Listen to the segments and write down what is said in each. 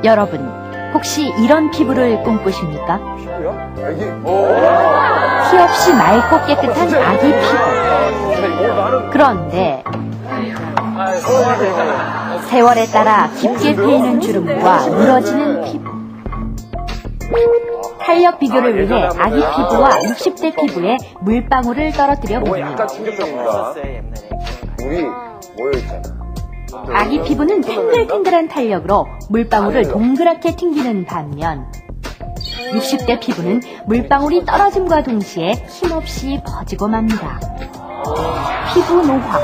여러분, 혹시 이런 피부를 꿈꾸십니까? 피부야? 아기? 티 없이 맑고 깨끗한 아기 피부. 그런데 세월에 따라 깊게 패이는 주름과 늘어지는 피부. 탄력 비교를 위해 아기 피부와 60대 피부에 물방울을 떨어뜨려 보니 약간 충격적입니다. 물이 모여있잖아. 아기 피부는 탱글탱글한 탄력으로 물방울을 동그랗게 튕기는 반면 60대 피부는 물방울이 떨어짐과 동시에 힘없이 퍼지고 맙니다. 피부 노화,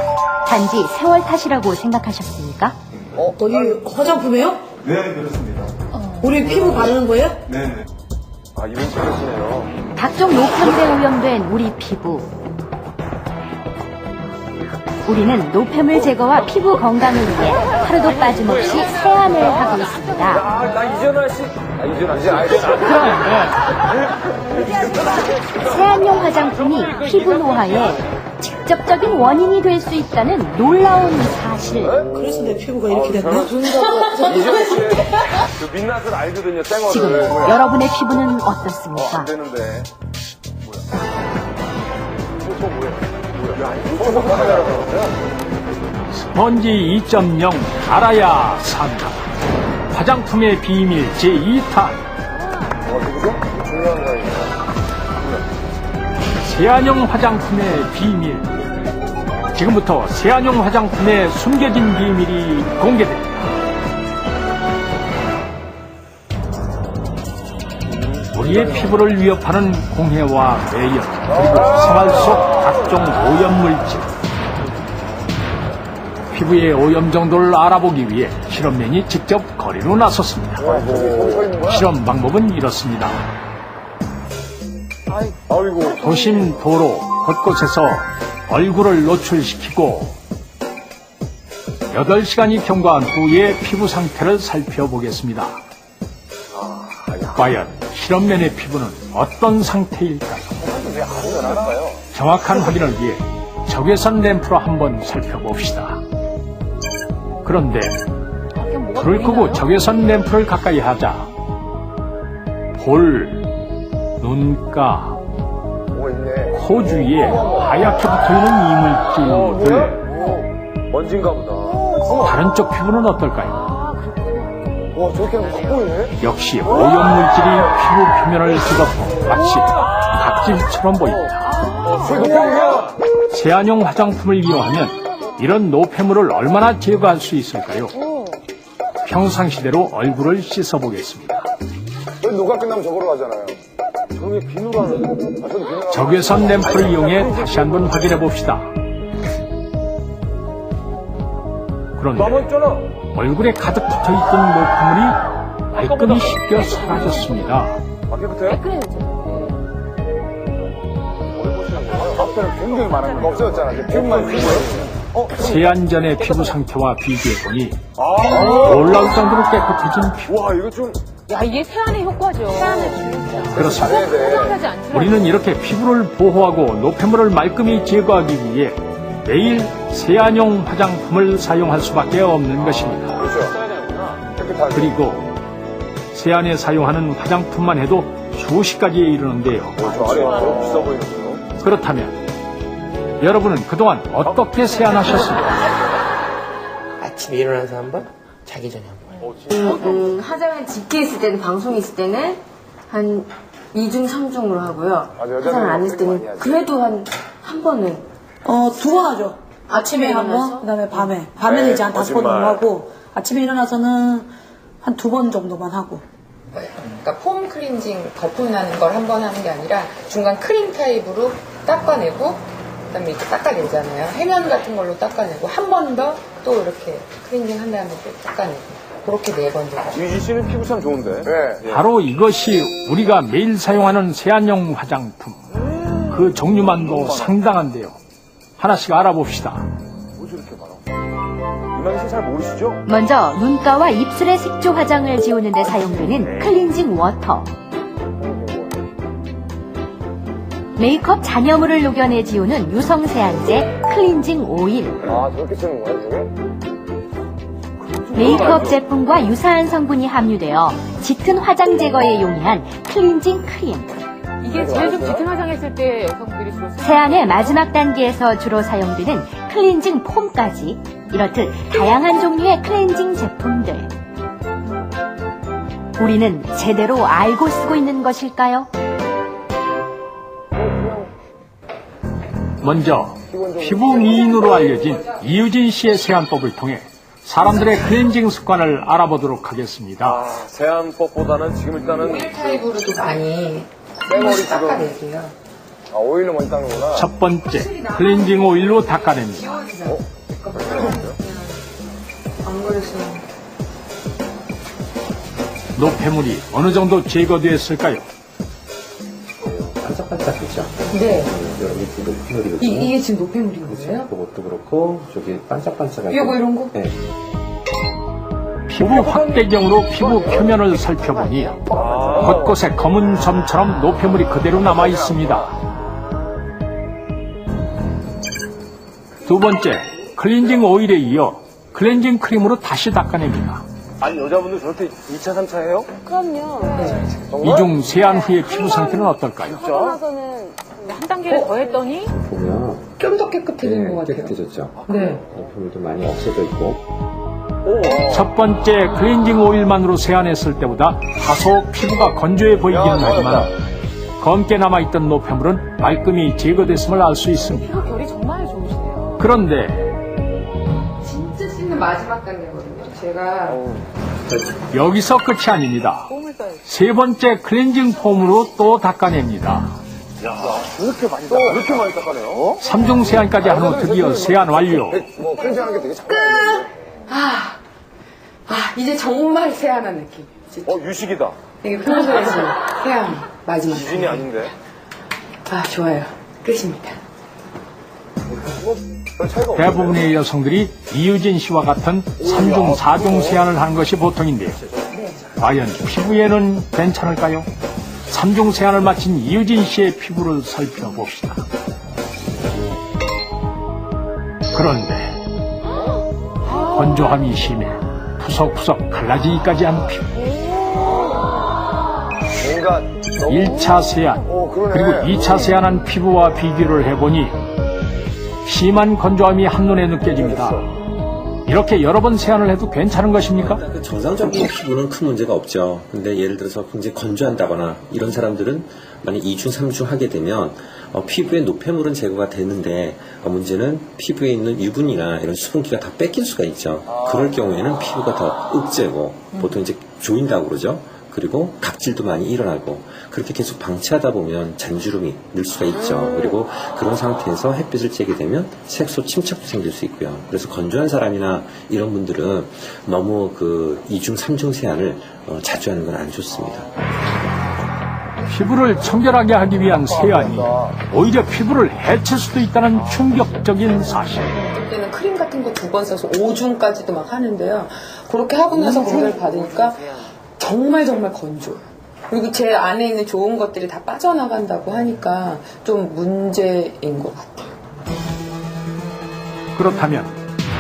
단지 세월 탓이라고 생각하셨습니까? 여기 화장품이에요? 네, 그렇습니다. 우리 피부 바르는 거예요? 네네. 아, 이런 식이시네요. 각종 노폐물에 오염된 우리 피부. 우리는 노폐물 제거와 피부 건강을 위해 하루도 빠짐없이 세안을 하고 있습니다. 나 이전화 씨. 이전화 씨. 그런데 세안용 화장품이 피부 노화의 직접적인 원인이 될 수 있다는 놀라운 사실. 그래서 내 피부가 이렇게 됐나? 이전화 씨. 그 민낯을 알거든요, 쌩얼을. 지금 여러분의 피부는 어떻습니까? 안 되는데. 뭐야? 스펀지 2.0 알아야 산다. 화장품의 비밀 제2탄. 누구죠? 중요한 거예요. 세안용 화장품의 비밀. 지금부터 세안용 화장품의 숨겨진 비밀이 공개됩니다. 우리의 피부를 위협하는 공해와 매연, 그리고 생활 속 각종 오염물질. 피부의 오염 정도를 알아보기 위해 실험맨이 직접 거리로 나섰습니다. 실험 방법은 이렇습니다. 아이고. 도심 도로 곳곳에서 얼굴을 노출시키고 8시간이 경과한 후의 피부 상태를 살펴보겠습니다. 과연 실험맨의 피부는 어떤 상태일까요? 정확한 확인을 위해 적외선 램프로 한번 살펴봅시다. 그런데 불을 끄고 적외선 램프를 가까이 하자 볼, 눈가, 뭐가 있네. 코 주위에 하얗게 붙어있는 이물질들. 먼지인가 보다. 다른 쪽 피부는 어떨까요? 와, 저렇게 하면 확 보이네? 역시 오염물질이 피부 표면을 뒤덮고 마치 각질처럼 보인다. 노폐물이야! 세안용 화장품을 이용하면 이런 노폐물을 얼마나 제거할 수 있을까요? 평상시대로 얼굴을 씻어보겠습니다. 저희 녹화 끝나면 저거로 가잖아요. 저게 비누로 하는 거. 저도 비누로 적외선 램프를 이용해 다시 한번 확인해 봅시다. 그런데 얼굴에 가득 붙어있던 노폐물이 말끔히 씻겨 사라졌습니다. 아, 깨끗해요? 앞에는 굉장히 많은 거 없어졌잖아. 피부만 있는 세안 전의 피부 상태와 비교해보니 놀라울 정도로 깨끗해진 피부. 와, 이거 좀. 야, 이게 세안의 효과죠. 세안의 중요성. 그렇습니다. 하지 않더라도. 우리는 이렇게 피부를 보호하고 노폐물을 말끔히 제거하기 위해 매일 세안용 화장품을 사용할 수밖에 없는 것입니다. 그렇죠. 깨끗하게. 그리고 세안에 사용하는 화장품만 해도 수십 가지에 이르는데요. 저 아래 너무 비싸 보이는데요? 그렇다면 여러분은 그동안 어떻게 세안하셨습니까? 아침에 일어나서 한 번, 자기 전에 한 번. 화장을 짙게 있을 때는, 방송이 있을 때는 한 2중, 3중으로 하고요. 맞아요. 화장을 안 했을 때는 그래도 한 번은. 2번 하죠. 아침에 한 번, 그 다음에 밤에. 밤에는 이제 한 5번 정도 하고, 아침에 일어나서는 한 2번 정도만 하고. 그러니까 폼 클렌징 거품 나는 걸 한 번 하는 게 아니라 중간 크림 타입으로 닦아내고 그다음에 이렇게 닦아내잖아요. 해면 같은 걸로 닦아내고 한 번 더 또 이렇게 클렌징 한 다음에 또 닦아내고 그렇게 4번 정도. 유지 씨는 피부 참 좋은데. 네. 바로 이것이 우리가 매일 사용하는 세안용 화장품. 그 종류만도 상당한데요. 하나씩 알아봅시다. 뭐지 이렇게 많아? 이만희 씨 잘 모르시죠? 먼저 눈가와 입술의 색조 화장을 지우는 데 사용되는 클렌징 워터. 메이크업 잔여물을 녹여내 지우는 유성 세안제 클렌징 오일. 아, 저렇게 쓰는 거야, 저게? 메이크업 제품과 유사한 성분이 함유되어 짙은 화장 제거에 용이한 클렌징 크림. 이게 제일 좀 짙은 화장했을 때 여성들이 주로 쓰는 세안의 마지막 단계에서 주로 사용되는 클렌징 폼까지 이렇듯 다양한 종류의 클렌징 제품들. 우리는 제대로 알고 쓰고 있는 것일까요? 먼저 피부 미인으로 알려진 이유진 씨의 세안법을 통해 사람들의 클렌징 습관을 알아보도록 하겠습니다. 세안법보다는 지금 일단은 타입으로도 많이 쌩얼이 지금 닦아내세요. 오일로 먼저 닦는구나. 첫 번째, 클렌징 오일로 닦아냅니다. 안 그랬으면 노폐물이 어느 정도 제거되었을까요? 반짝반짝하죠? 네. 여기 노폐물이거든요. 이게 지금 노폐물인 거예요? 그것도 그렇고 저기 반짝반짝하게. 이거 이런 거? 네. 피부 확대경으로 피부 표면을 살펴보니 곳곳에 검은 점처럼 노폐물이 그대로 남아 있습니다. 두 번째, 클렌징 오일에 이어 클렌징 크림으로 다시 닦아냅니다. 아니 여자분들 저렇게 2차, 3차 해요? 이중 세안 후의 피부 상태는 어떨까요? 한 단계를 더 했더니 보면 좀 더 깨끗해진 것 같아요. 깨끗해졌죠? 네. 노폐물도 많이 없어져 있고. 첫 번째 클렌징 오일만으로 세안했을 때보다 다소 피부가 건조해 보이기는 하지만 검게 남아있던 노폐물은 말끔히 제거됐음을 알 수 있습니다. 피부 결이 정말 좋으시네요. 그런데 진짜 씻는 마지막 단계거든요. 제가 여기서 끝이 아닙니다. 폼을 써야지. 세 번째 클렌징 폼으로 또 닦아냅니다. 이렇게 많이 닦아내요? 3중 세안까지 한 후 드디어 세안 완료. 뭐 클렌징하는 게 되게 장난 이제 정말 세안한 느낌. 진짜. 유식이다. 이게 평소에 세안 마지막. 유진이 아닌데. 좋아요. 끝입니다. 별 차이가 없네. 대부분의 여성들이 이유진 씨와 같은 3중, 4중 세안을 하는 것이 보통인데요. 과연 피부에는 괜찮을까요? 3중 세안을 마친 이유진 씨의 피부를 살펴봅시다. 그런데 건조함이 심해 푸석푸석 갈라지기까지 한 피부. 뭔가 1차 세안, 그러네. 그리고 2차 세안한 피부와 비교를 해보니 심한 건조함이 한눈에 느껴집니다. 이렇게 여러 번 세안을 해도 괜찮은 것입니까? 그 정상적인 피부는 큰 문제가 없죠. 근데 예를 들어서 굉장히 건조한다거나 이런 사람들은 만약 2중, 3중 하게 되면 피부에 노폐물은 제거가 되는데 문제는 피부에 있는 유분이나 이런 수분기가 다 뺏길 수가 있죠. 그럴 경우에는 피부가 더 윽재고 보통 이제 조인다고 그러죠. 그리고 각질도 많이 일어나고 그렇게 계속 방치하다 보면 잔주름이 늘 수가 있죠. 그리고 그런 상태에서 햇빛을 쬐게 되면 색소 침착도 생길 수 있고요. 그래서 건조한 사람이나 이런 분들은 너무 그 2중, 3중 세안을 자주 하는 건 안 좋습니다. 피부를 청결하게 하기 위한 세안이 오히려 피부를 해칠 수도 있다는 충격적인 사실. 그때는 크림 같은 거 2번 써서 5중까지도 막 하는데요. 그렇게 하고 나서 검사를 받으니까 정말 건조해요. 그리고 제 안에 있는 좋은 것들이 다 빠져나간다고 하니까 좀 문제인 것 같아요. 그렇다면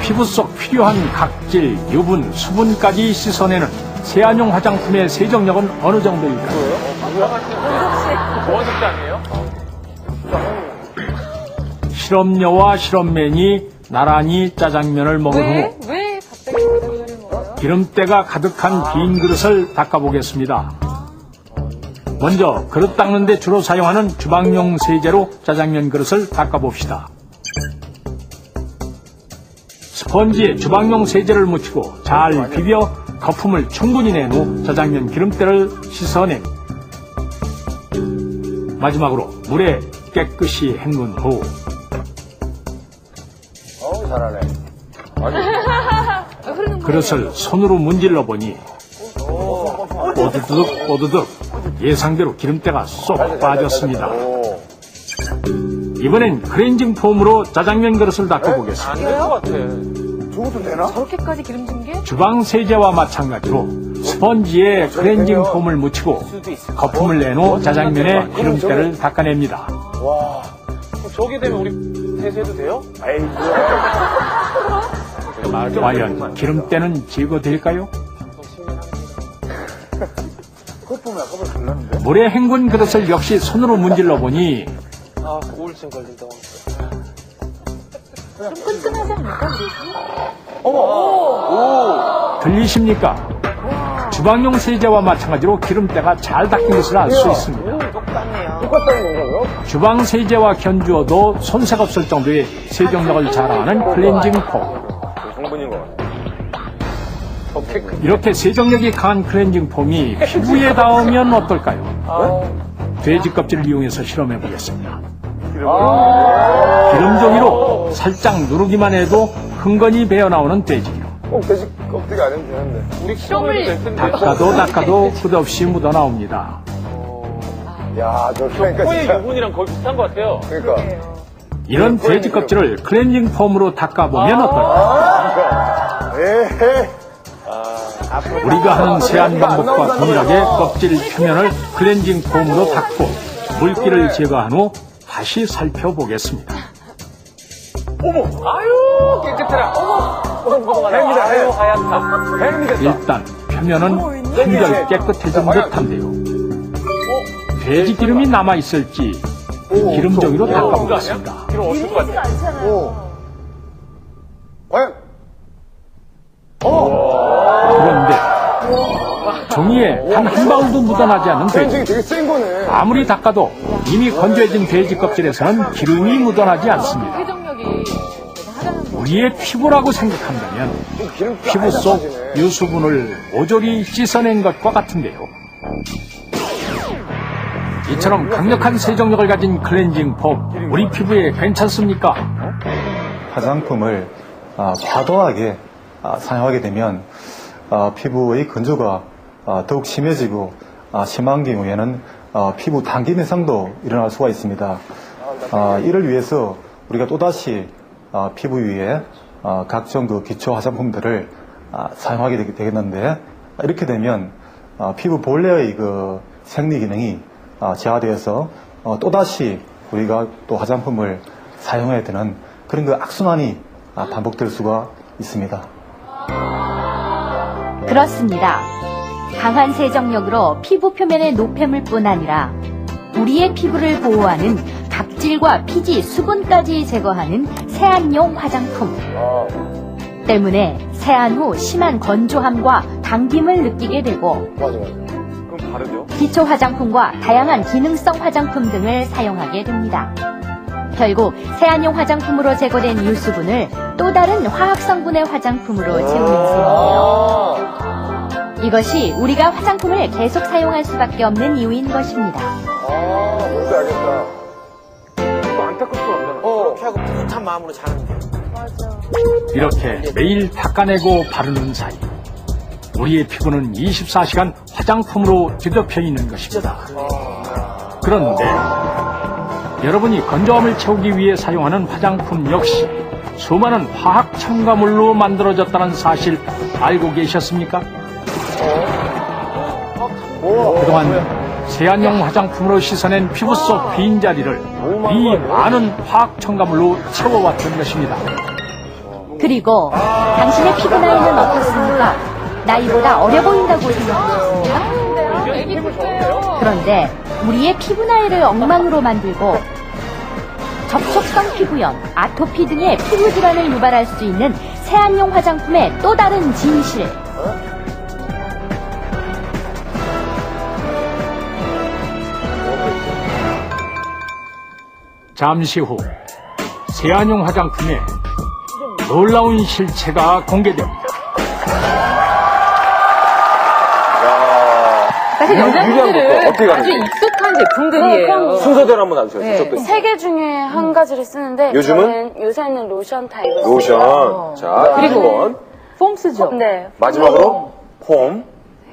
피부 속 필요한 각질, 유분, 수분까지 씻어내는 세안용 화장품의 세정력은 어느 정도일까요? 실험녀와 실험맨이 나란히 짜장면을 먹은 후 왜 갑자기 짜장면을 먹어요? 기름때가 가득한 빈 그릇을 닦아보겠습니다. 먼저 그릇 닦는 데 주로 사용하는 주방용 세제로 짜장면 그릇을 닦아봅시다. 스펀지에 주방용 세제를 묻히고 잘 비벼 거품을 충분히 낸 후 짜장면 기름때를 씻어냅. 마지막으로 물에 깨끗이 헹군 후 잘하네. 그릇을 손으로 문질러 보니 뽀드득 예상대로 기름때가 쏙 빠졌습니다. 이번엔 클렌징 폼으로 짜장면 그릇을 닦아보겠습니다. 저것도 되나? 저렇게까지 기름진 게? 주방 세제와 마찬가지로 스펀지에 클렌징 폼을 묻히고 거품을 낸 후 짜장면에 기름때를 닦아냅니다. 와. 저게 되면 우리 세수해도 돼요? 에이, 과연 기름때는 제거될까요? 물에 헹군 그릇을 역시 손으로 문질러 보니 아, 우울증 걸린다고. 좀 끈끈하지 않을까? 들리십니까? 주방용 세제와 마찬가지로 기름때가 잘 닦인 것을 알 수 있습니다. 똑같네요. 똑같다는 건가요? 주방 세제와 견주어도 손색 없을 정도의 세정력을 자랑하는 클렌징 폼. 성분인 것 같아요. 이렇게 세정력이 강한 클렌징 폼이 피부에 닿으면 어떨까요? 돼지 껍질을 이용해서 실험해 보겠습니다. 기름종이로 살짝 누르기만 해도 흥건히 배어나오는 돼지기름. 꼭 돼지 껍데기 아니면 되는데. 우리 실험을 닦아도 끝없이 묻어나옵니다. 야, 저 그러니까 코의 진짜. 유분이랑 거의 비슷한 것 같아요. 그러니까. 이런 돼지 껍질을 클렌징 폼으로 닦아보면 어떨까요? 에헤. 우리가 하는 세안 방법과 동일하게 껍질 표면을 클렌징 폼으로 닦고 물기를 제거한 후 다시 살펴보겠습니다. 아유, 깨끗해라. 어머, 뱀이다. 아유, 하얗다. 뱀이 됐다. 일단 표면은 한결 깨끗해진 듯한데요. 돼지 기름이 남아있을지 기름종이로 닦아보겠습니다. 기름 없을 것 같아. 과연? 그런데 종이에 단 한 방울도 묻어나지 않는 돼지. 클렌징이 되게 센 거네. 아무리 닦아도 이미 건조해진 돼지 껍질에서는 기름이 묻어나지 않습니다. 회전력이 대단하다는 거. 우리의 피부라고 생각한다면 기름 피부 속 유수분을 모조리 씻어낸 것과 같은데요. 이처럼 강력한 세정력을 가진 클렌징 폼, 우리 피부에 괜찮습니까? 화장품을 과도하게 사용하게 되면 피부의 건조가 더욱 심해지고 심한 경우에는 피부 당김 현상도 일어날 수가 있습니다. 이를 위해서 우리가 또다시 피부 위에 각종 그 기초 화장품들을 사용하게 되겠는데, 이렇게 되면 피부 본래의 그 생리 기능이 저하되어서 또다시 우리가 또 화장품을 사용해야 되는 그런 그 악순환이 반복될 수가 있습니다. 그렇습니다. 강한 세정력으로 피부 표면의 노폐물뿐 아니라 우리의 피부를 보호하는 각질과 피지, 수분까지 제거하는 세안용 화장품 때문에 세안 후 심한 건조함과 당김을 느끼게 되고 맞아. 그럼 다르죠? 기초 화장품과 다양한 기능성 화장품 등을 사용하게 됩니다. 결국 세안용 화장품으로 제거된 유수분을 또 다른 화학 성분의 화장품으로 채우는 셈이에요. 이것이 우리가 화장품을 계속 사용할 수밖에 없는 이유인 것입니다. 뭔지 알겠다. 안 닦을 수가 없잖아. 그렇게 하고 뿌듯한 마음으로 자는 거예요. 이렇게 매일 닦아내고 바르는 사이 우리의 피부는 24시간 화장품으로 뒤덮여 있는 것입니다. 그런데 여러분이 건조함을 채우기 위해 사용하는 화장품 역시 수많은 화학 첨가물로 만들어졌다는 사실 알고 계셨습니까? 그동안 세안용 화장품으로 씻어낸 피부 속 빈자리를 이 많은 화학 첨가물로 채워왔던 것입니다. 그리고 당신의 피부 나이는 어떻습니까? 나이보다 어려 보인다고 생각하십니까? 애기 피부예요. 그런데 우리의 피부 나이를 엉망으로 만들고 접촉성 피부염, 아토피 등의 피부 질환을 유발할 수 있는 세안용 화장품의 또 다른 진실. 잠시 후 세안용 화장품의 놀라운 실체가 공개됩니다. 사실 여자분들은 어떻게 아주 익숙한 제품들이에요. 순서대로 한번 놔주세요. 네. 저쪽도. 세 개 중에 한 가지를 쓰는데 요즘은? 요새는 로션 타입을 로션. 자, 그리고 2번. 폼 쓰죠? 네. 마지막으로 폼.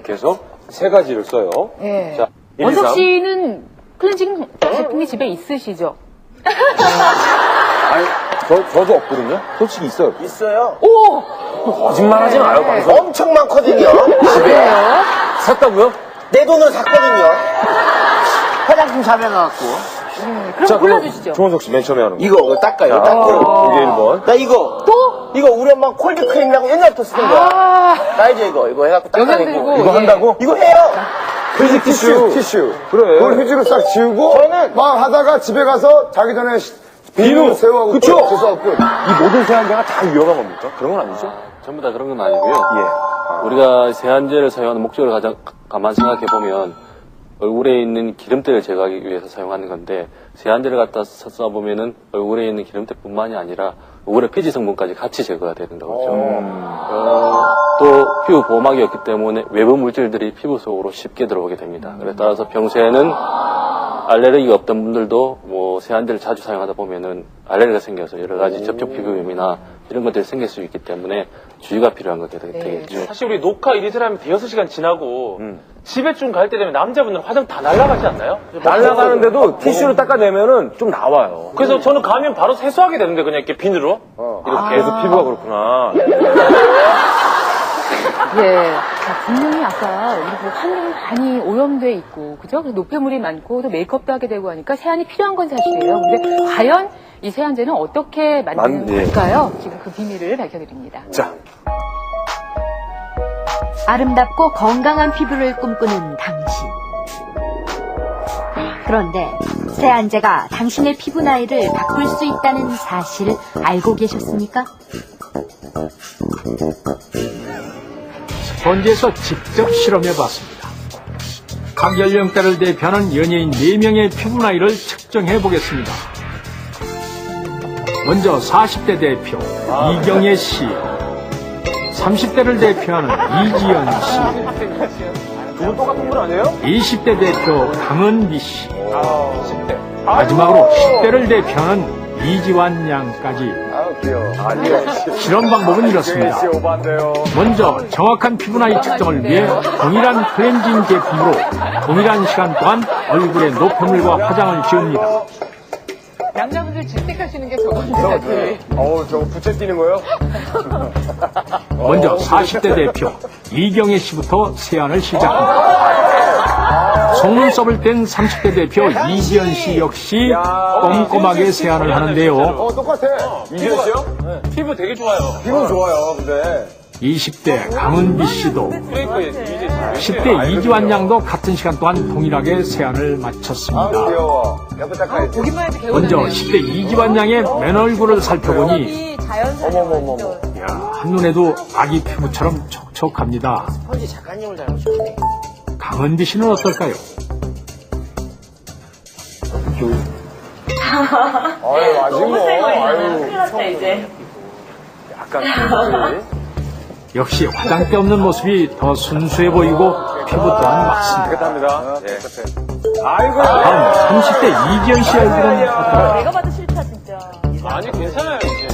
계속 세 가지를 써요. 네. 자, 1, 2, 원석 3. 씨는 클렌징 제품이 집에 있으시죠? 아니, 저도 없거든요. 솔직히 있어요. 있어요. 오! 거짓말 하지 마요, 방송. 엄청 많거든요. 집에. 샀다고요? 내 돈으로 샀거든요. 화장품 사면갖고. 그럼 골라주시죠. 조원석 씨 맨 처음에 하는 거. 이거 닦아요. 닦고. 이게 1번. 나 이거. 또? 이거 우리 엄마 콜드크림이라고 옛날부터 쓰던 거야. 나 이제 이거 해갖고 닦아내고. 이거 한다고? 이거 해요. 휴지 티슈. 그래. 그걸 휴지로 싹 지우고, 막 하다가 집에 가서 자기 전에 비누 세워하고. 그쵸? 세수하고. 이 모든 세안제가 다 위험한 겁니까? 그런 건 아니죠? 전부 다 그런 건 아니고요. 우리가 세안제를 사용하는 목적을 가만 생각해 보면 얼굴에 있는 기름때를 제거하기 위해서 사용하는 건데 세안제를 갖다 써보면은 얼굴에 있는 기름때뿐만이 아니라 얼굴의 폐지 성분까지 같이 제거가 되는 거죠. 또 피부 보호막이 없기 때문에 외부 물질들이 피부 속으로 쉽게 들어오게 됩니다. 그래 따라서 평소에는 알레르기가 없던 분들도 뭐 세안제를 자주 사용하다 보면은 알레르기가 생겨서 여러 가지 접촉 피부염이나 이런 것들이 생길 수 있기 때문에 주의가 필요한 거게 되겠죠. 사실 우리 녹화 이리저리 하면 대여섯 시간 지나고 집에 좀 갈 때 되면 남자분들은 화장 다 날라가지 않나요? 날라가는데도 티슈로 닦아내면은 좀 나와요. 그래서 저는 가면 바로 세수하게 되는데 그냥 이렇게 비누로 이렇게 해서 피부가 그렇구나. 예. 분명히 아까 우리 뭐 환경이 많이 오염돼 있고, 그죠? 그래서 노폐물이 많고, 또 메이크업도 하게 되고 하니까 세안이 필요한 건 사실이에요. 근데 과연 이 세안제는 어떻게 만드는 걸까요? 지금 그 비밀을 밝혀드립니다. 자. 아름답고 건강한 피부를 꿈꾸는 당신. 그런데 세안제가 당신의 피부 나이를 바꿀 수 있다는 사실 알고 계셨습니까? 스펀지에서 직접 실험해봤습니다. 각 연령대를 대표하는 연예인 4명의 피부 나이를 측정해 보겠습니다. 먼저 40대 대표 이경애 씨, 30대를 대표하는 이지연 씨, 두 분 똑같은 분 아니에요? 20대 대표 강은비 씨, 마지막으로 10대를 대표하는 이지환 양까지. 실험 방법은 이렇습니다. 먼저 정확한 피부 나이 측정을 위해 동일한 클렌징 제품으로 동일한 시간 동안 얼굴에 노폐물과 화장을 지웁니다. 남자분들 질색하시는 게 저건데. 저거 부채 뛰는 거요? 먼저 40대 대표 이경애 씨부터 세안을 시작합니다. 속눈썹을 뗀 30대 대표 이지연 씨 역시 꼼꼼하게 세안을 하는데요. 똑같아. 이지연 씨요? 네. 피부 되게 좋아요. 피부 좋아요, 근데. 20대 강은비 씨도, 그러니까 10대 이지환 양도 같은 시간 동안 동일하게 세안을 마쳤습니다. 귀여워. 옆에 닦아야지. 보기만 해도 먼저 개운하네요. 10대 이지환 양의 맨 얼굴을 살펴보니 이야, 한눈에도 아기 피부처럼 촉촉합니다. 스펀지 작가님을 닮으셨네. 강은비 씨는 어떨까요? 아직 뭐. 큰일 났다, 이제. 약간 역시 화장대 없는 모습이 더 순수해 보이고 피부 또한 맑습니다. 깨끗합니다. 다음 30대 이지연 씨 얼굴은 어떨까요? 내가 봐도 싫다, 진짜. 아니 괜찮아요 이제.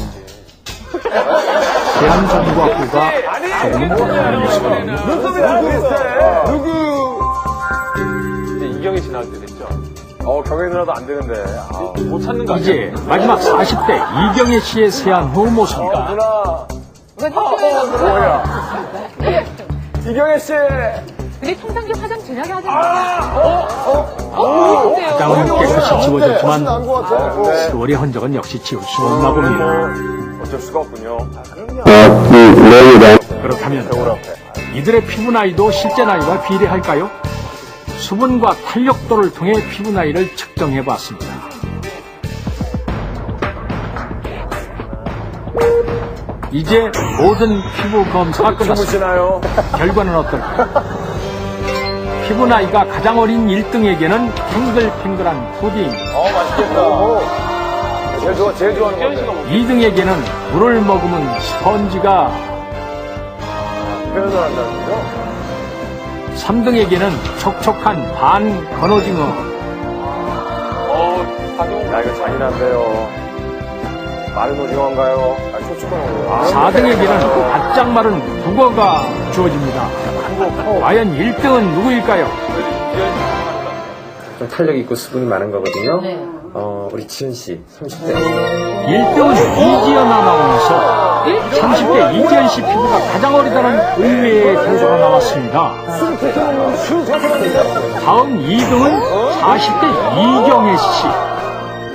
세안정보학부가 조금 다른 모습이네요. 눈썹이 나랑 비슷해. 누구? 이제 이경이 지나갈 때 됐죠. 경혜 누나도 안 되는데. 못 찾는 거 아니에요? 이제 마지막 40대 이경애 씨의 세안 후 모습입니다. 누나. 뭐야? 이경혜 씨. 근데 평상시 화장 진하게 하지 않아요? 화장은 깨끗이 지워졌지만 나은 것 같아. 세월의 흔적은 역시 지울 수 없나 봅니다. 어쩔 수가 없군요. 그렇다면 이들의 피부 나이도 실제 나이와 비례할까요? 수분과 탄력도를 통해 피부 나이를 측정해 봤습니다. 이제 모든 피부 검사가 끝났습니다. 결과는 어떨까요? 피부 나이가 가장 어린 1등에게는 탱글탱글한 푸딩, 맛있겠다. 제일 좋아하는 건데. 2등에게는 물을 머금은 스펀지가, 표현을 한다는 거죠? 3등에게는 촉촉한 반 건오징어, 야, 이거 잔인한데요. 마른 오징어인가요? 촉촉한 거예요. 4등에게는 바짝 마른 북어가 주어집니다. 과연 1등은 누구일까요? 좀 탄력 있고 수분이 많은 거거든요. 우리 지은 씨, 30대. 1등은 이지연 아나운서. 30대 이지연 씨 피부가 가장 어리다는 의외의 결과가 나왔습니다. 다음 2등은 40대 이경애 씨.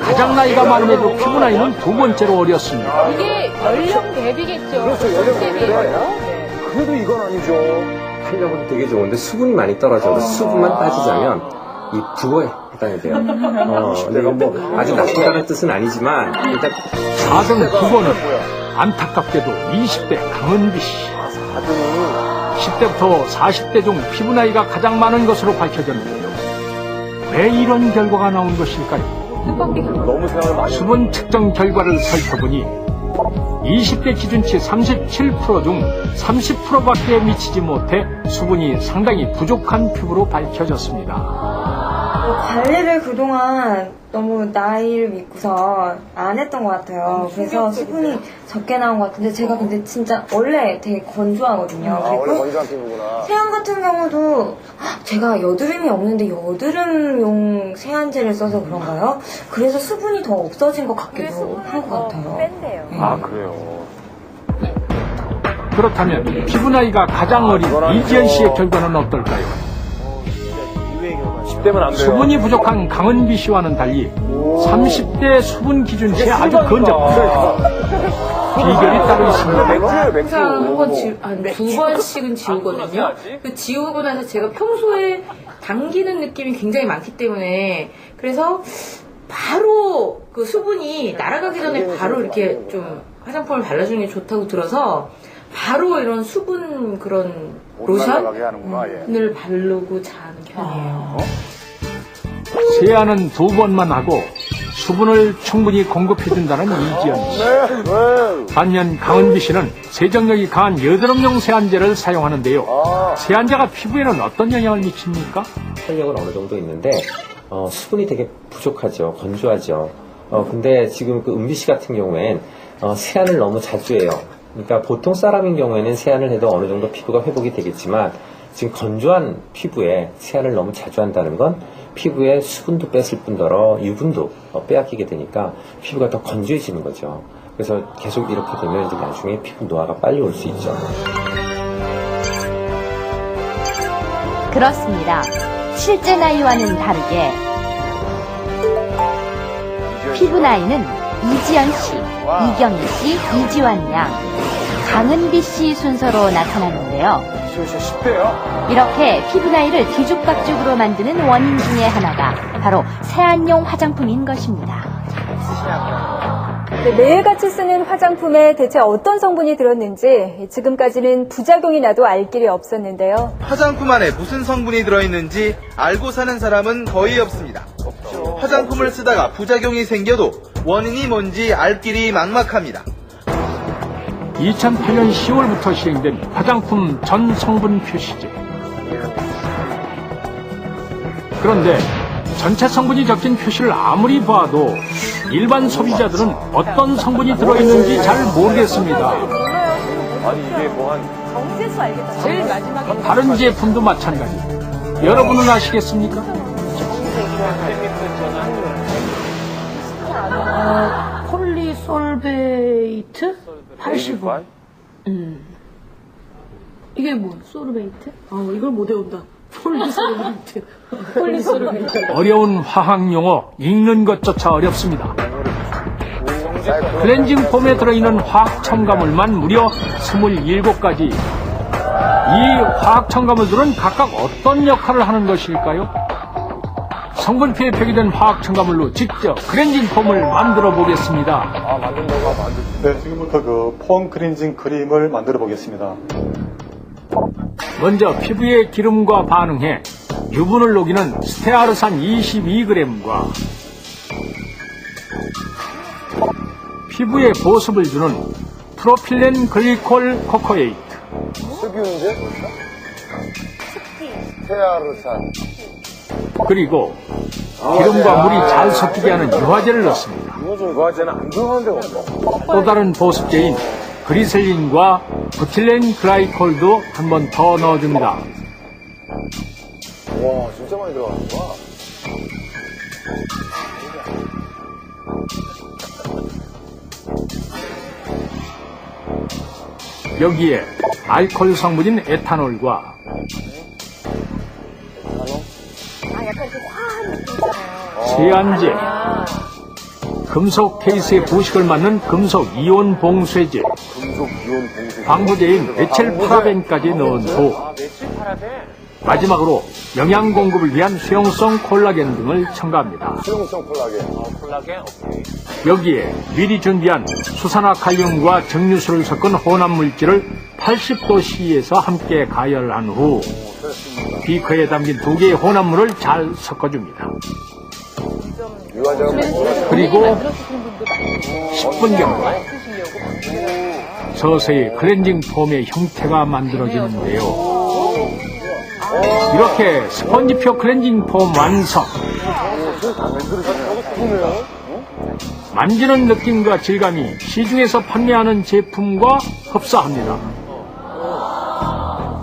가장 나이가 많음에도 피부 나이는 두 번째로 어렸습니다. 이게 연령 대비겠죠. 그렇죠, 연령 대비가 네. 그래도 이건 아니죠. 탄력은 되게 좋은데 수분이 많이 떨어져도 수분만 빠지자면 이 부어에 해당이 돼요. 근데 이건 뭐 아주 나쁘다는 뜻은 아니지만 일단 4등 9번은 안타깝게도 20대 강은비 씨. 10대부터 40대 중 피부 나이가 가장 많은 것으로 밝혀졌는데요. 왜 이런 결과가 나온 것일까요? 너무 생각을 많이 수분 측정 결과를 살펴보니 20대 기준치 37% 중 30%밖에 미치지 못해 수분이 상당히 부족한 피부로 밝혀졌습니다. 관리를 그동안 너무 나이를 믿고서 안 했던 것 같아요. 그래서 수분이 적게 나온 것 같은데 제가 근데 진짜 원래 되게 건조하거든요. 원래 그리고 건조한 피부구나. 세안 같은 경우도 제가 여드름이 없는데 여드름용 세안제를 써서 그런가요? 그래서 수분이 더 없어진 것 같기도 한 것 같아요. 아, 그래요. 그렇다면 피부 나이가 가장 어린 이지연 씨의 결과는 어떨까요? 10대면 안 돼요. 수분이 부족한 강은비 씨와는 달리 30대 수분 기준치에 아주 근접합니다. 비결이 따로 있습니다. 항상 두 번씩은 지우거든요. 그 지우고 나서 제가 평소에 당기는 느낌이 굉장히 많기 때문에 그래서 바로 그 수분이 날아가기 전에 바로 이렇게 좀 화장품을 발라주는 게 좋다고 들어서 바로 이런 수분 그런 로션을 바르고 자는 편이에요. 세안은 2번만 하고 수분을 충분히 공급해준다는 이지연 씨. 반면 강은비 씨는 세정력이 강한 여드름용 세안제를 사용하는데요. 세안제가 피부에는 어떤 영향을 미칩니까? 탄력은 어느 정도 있는데 수분이 되게 부족하죠. 건조하죠. 근데 지금 그 은비 씨 같은 경우엔 세안을 너무 자주 해요. 그러니까 보통 사람인 경우에는 세안을 해도 어느 정도 피부가 회복이 되겠지만 지금 건조한 피부에 세안을 너무 자주 한다는 건 피부에 수분도 뺐을 뿐더러 유분도 빼앗기게 되니까 피부가 더 건조해지는 거죠. 그래서 계속 이렇게 되면 이제 나중에 피부 노화가 빨리 올 수 있죠. 그렇습니다. 실제 나이와는 다르게 피부 나이는 이지연 씨, 이경희 씨, 이지환 양, 강은비 씨 순서로 나타나는데요. 이렇게 피부 나이를 뒤죽박죽으로 만드는 원인 중에 하나가 바로 세안용 화장품인 것입니다. 네, 매일같이 쓰는 화장품에 대체 어떤 성분이 들었는지 지금까지는 부작용이 나도 알 길이 없었는데요. 화장품 안에 무슨 성분이 들어있는지 알고 사는 사람은 거의 없습니다. 화장품을 쓰다가 부작용이 생겨도 원인이 뭔지 알 길이 막막합니다. 2008년 10월부터 시행된 화장품 전 성분 표시제. 그런데 전체 성분이 적힌 표시를 아무리 봐도 일반 소비자들은 어떤 성분이 들어있는지 잘 모르겠습니다. 아니, 이게 정세수 알겠다. 제일 마지막에 다른 제품도 마찬가지. 여러분은 아시겠습니까? 폴리솔베이트 85. 이게 뭐 솔베이트? 이걸 못 외운다. 폴리솔베이트. 폴리솔베이트. 어려운 화학 용어 읽는 것조차 어렵습니다. 클렌징 폼에 들어있는 화학 첨가물만 무려 27가지. 이 화학 첨가물들은 각각 어떤 역할을 하는 것일까요? 성분표에 표기된 화학 첨가물로 직접 클렌징 폼을 만들어 보겠습니다. 네, 지금부터 그 폼 클렌징 크림을 만들어 보겠습니다. 먼저 피부의 기름과 반응해 유분을 녹이는 스테아르산 22g과 피부에 보습을 주는 프로필렌 글리콜 코코에이트, 습유인제? 스테아르산. 그리고 기름과 물이 잘 섞이게 하는 유화제를 넣습니다. 유화제는 안 들어가는 데가 없어. 또 다른 보습제인 그리셀린과 부틸렌 글라이콜도 한 번 더 넣어줍니다. 와, 진짜 많이 들어가는구나. 여기에 알코올 성분인 에탄올과 약간 좀 화한 느낌 있잖아요. 세안제, 금속 케이스에 부식을 맞는 금속 이온 봉쇄제, 방부제인 메칠 파라벤까지 넣은 후 마지막으로 영양 공급을 위한 수용성 콜라겐 등을 첨가합니다. 수용성 콜라겐. 콜라겐? 오케이. 여기에 미리 준비한 수산화 칼륨과 정류수를 섞은 혼합 물질을 80도씨에서 함께 가열한 후 비커에 담긴 2개의 혼합물을 잘 섞어줍니다. 그리고 10분 정도 서서히 클렌징 폼의 형태가 만들어지는데요. 이렇게 스펀지표 클렌징 폼 완성. 만지는 느낌과 질감이 시중에서 판매하는 제품과 흡사합니다.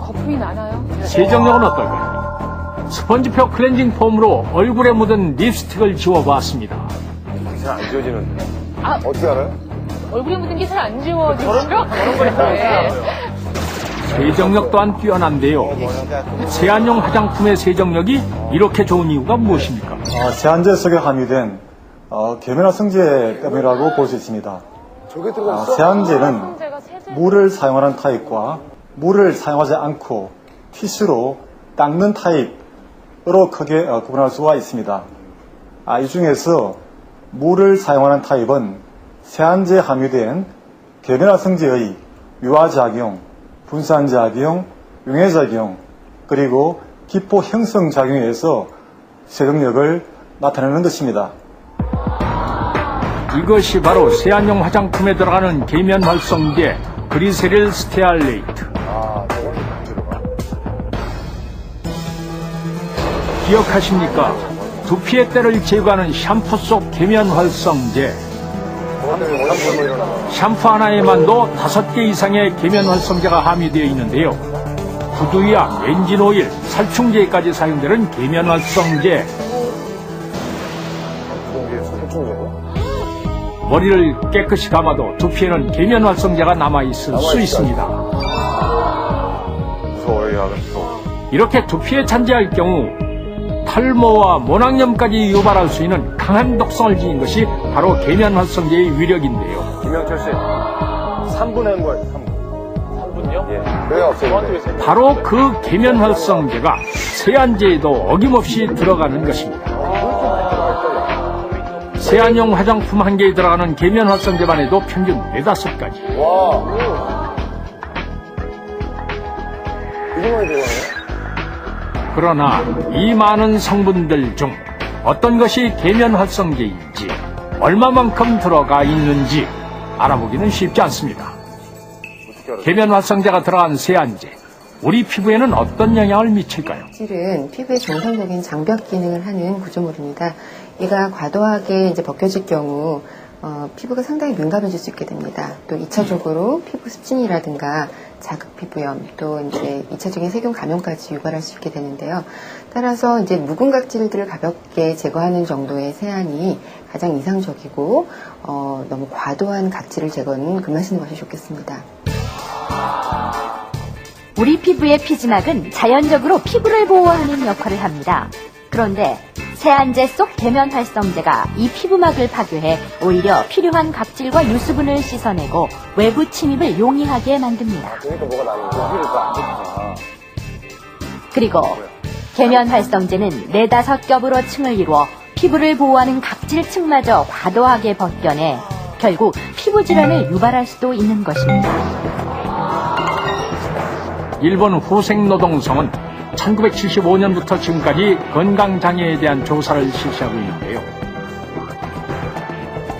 거품이 나나요? 세정력은 어떨까요? 스펀지표 클렌징 폼으로 얼굴에 묻은 립스틱을 지워봤습니다. 잘 안 지워지는데. 아, 어떻게 알아요? 얼굴에 묻은 게 잘 안 지워지죠? 저런 거 있어요. 세정력 또한 뛰어난데요. 세안용 화장품의 세정력이 이렇게 좋은 이유가 무엇입니까? 세안제 속에 함유된 계면활성제 때문이라고 볼 수 있습니다. 세안제는 물을 사용하는 타입과 물을 사용하지 않고 티슈로 닦는 타입으로 크게 구분할 수가 있습니다. 이 중에서 물을 사용하는 타입은 세안제에 함유된 계면활성제의 유화작용, 분산작용, 용해작용, 그리고 기포 형성작용에 의해서 세정력을 나타내는 것입니다. 이것이 바로 세안용 화장품에 들어가는 계면활성제 그리세릴 스테알레이트. 기억하십니까? 두피의 때를 제거하는 샴푸 속 계면활성제. 샴푸 하나에만도 5개 이상의 계면활성제가 함유되어 있는데요. 구두약, 엔진오일, 살충제까지 사용되는 계면활성제. 머리를 깨끗이 감아도 두피에는 계면활성제가 남아있을 수 있습니다. 이렇게 두피에 잔재할 경우 탈모와 모낭염까지 유발할 수 있는 강한 독성을 지닌 것이 바로 계면활성제의 위력인데요. 김영철 씨, 3분 한 거예요, 3분. 3분요? 예. 왜 없어요? 바로 그 계면활성제가 세안제에도 어김없이 들어가는 것입니다. 세안용 화장품 한 개에 들어가는 계면활성제만 해도 평균 4-5가지. 와. 이거만 들어가네. 그러나 이 많은 성분들 중 어떤 것이 계면활성제인지 얼마만큼 들어가 있는지 알아보기는 쉽지 않습니다. 계면활성제가 들어간 세안제, 우리 피부에는 어떤 영향을 미칠까요? 실은 피부의 정상적인 장벽 기능을 하는 구조물입니다. 얘가 과도하게 이제 벗겨질 경우 피부가 상당히 민감해질 수 있게 됩니다. 또 2차적으로 피부 습진이라든가 자극 피부염, 또 이제 2차적인 세균 감염까지 유발할 수 있게 되는데요. 따라서 이제 묵은 각질들을 가볍게 제거하는 정도의 세안이 가장 이상적이고 너무 과도한 각질을 제거는 금하시는 것이 좋겠습니다. 우리 피부의 피지막은 자연적으로 피부를 보호하는 역할을 합니다. 그런데 세안제 속 계면활성제가 이 피부막을 파괴해 오히려 필요한 각질과 유수분을 씻어내고 외부 침입을 용이하게 만듭니다. 그리고 계면활성제는 4-5겹으로 층을 이루어 피부를 보호하는 각질층마저 과도하게 벗겨내 결국 피부 질환을 유발할 수도 있는 것입니다. 일본 후생노동성은 1975년부터 지금까지 건강장애에 대한 조사를 실시하고 있는데요.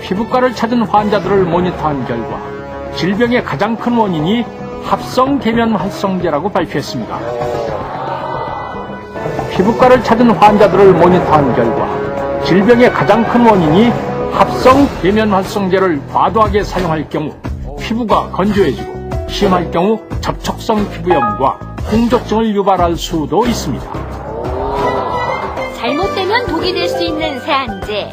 피부과를 찾은 환자들을 모니터한 결과 질병의 가장 큰 원인이 합성 계면활성제라고 발표했습니다. 피부과를 찾은 환자들을 모니터한 결과 질병의 가장 큰 원인이 합성 계면활성제를 과도하게 사용할 경우 피부가 건조해지고 심할 경우 접촉성 피부염과 홍조증을 유발할 수도 있습니다. 잘못되면 독이 될 수 있는 세안제.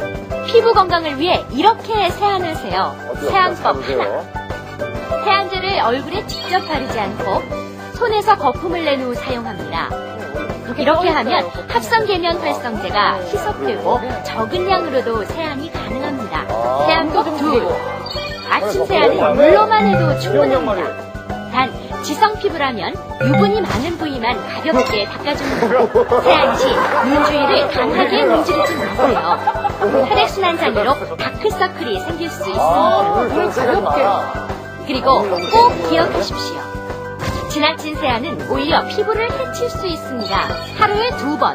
피부 건강을 위해 이렇게 세안하세요. 세안법 하나. 세안제를 얼굴에 직접 바르지 않고 손에서 거품을 낸 후 사용합니다. 이렇게 하면 합성 계면활성제가 희석되고 적은 양으로도 세안이 가능합니다. 있습니다. 세안법 2. 아침 세안은 물로만 해도 충분합니다. 단 지성 피부라면 유분이 많은 부위만 가볍게 닦아주는 것. 세안 시 눈 주위를 강하게 문지르지 마세요. 혈액순환 장애로 다크서클이 생길 수 있으니까 눈을 가볍게. 그리고 꼭 기억하십시오. 지나친 세안은 오히려 피부를 해칠 수 있습니다. 하루에 2번,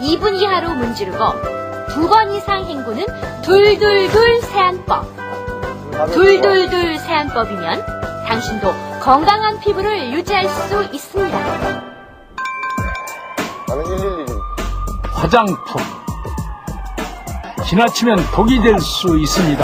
2분 이하로 문지르고 2번 이상 헹구는 둘둘둘 세안법. 둘둘둘 세안법이면 당신도 건강한 피부를 유지할 수 있습니다. 나는 111. 화장품. 지나치면 독이 될 수 있습니다.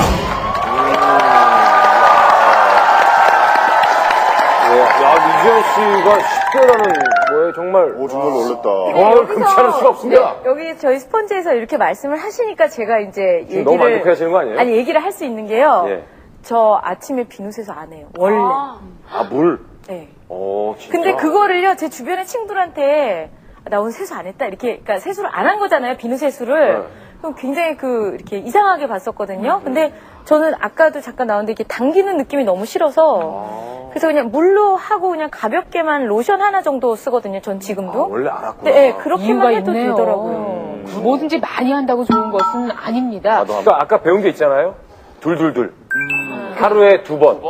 야, 유지현 씨가 10대라는 거에 정말. 정말 놀랬다. 와, 금치 않을 수가 없습니다. 여기 저희 스펀지에서 이렇게 말씀을 하시니까 제가 이제 얘기를. 너무 만족해 하시는 거 아니에요? 아니, 얘기를 할 수 있는 게요. 예. 저 아침에 비누세수 안 해요. 원래. 아, 물? 네. 진짜. 근데 그거를요, 제 주변의 친구들한테 나 오늘 세수 안 했다. 이렇게, 그러니까 세수를 안 한 거잖아요. 비누세수를. 그럼 굉장히 이렇게 이상하게 봤었거든요. 근데 저는 아까도 잠깐 나왔는데 이렇게 당기는 느낌이 너무 싫어서. 그래서 그냥 물로 하고 그냥 가볍게만 로션 하나 정도 쓰거든요. 전 지금도. 원래 알았구나. 네, 그렇게만 이유가 해도 있네요. 되더라고요. 뭐든지 많이 한다고 좋은 것은 아닙니다. 그러니까 아까 배운 게 있잖아요. 둘둘둘. 하루에 2번.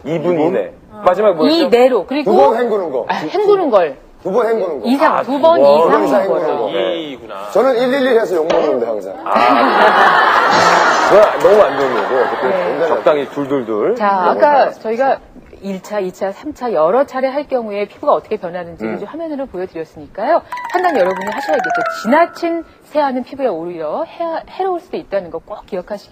2분 이내. 마지막 뭐였죠? 이내로. 그리고 2번 헹구는 거. 헹구는 걸. 2번 헹구는 거. 이상, 2번 이상 헹구는 거. 이구나. 저는 111 해서 욕먹는데 항상. 너무 안 좋은 거고. 적당히 둘둘둘. 자, 아까 저희가 1차, 2차, 3차 여러 차례 할 경우에 피부가 어떻게 변하는지를 좀 화면으로 보여드렸으니까요. 판단 여러분이 하셔야겠죠. 지나친 세안은 피부에 오히려 해로울 수도 있다는 거 꼭 기억하시기 바랍니다.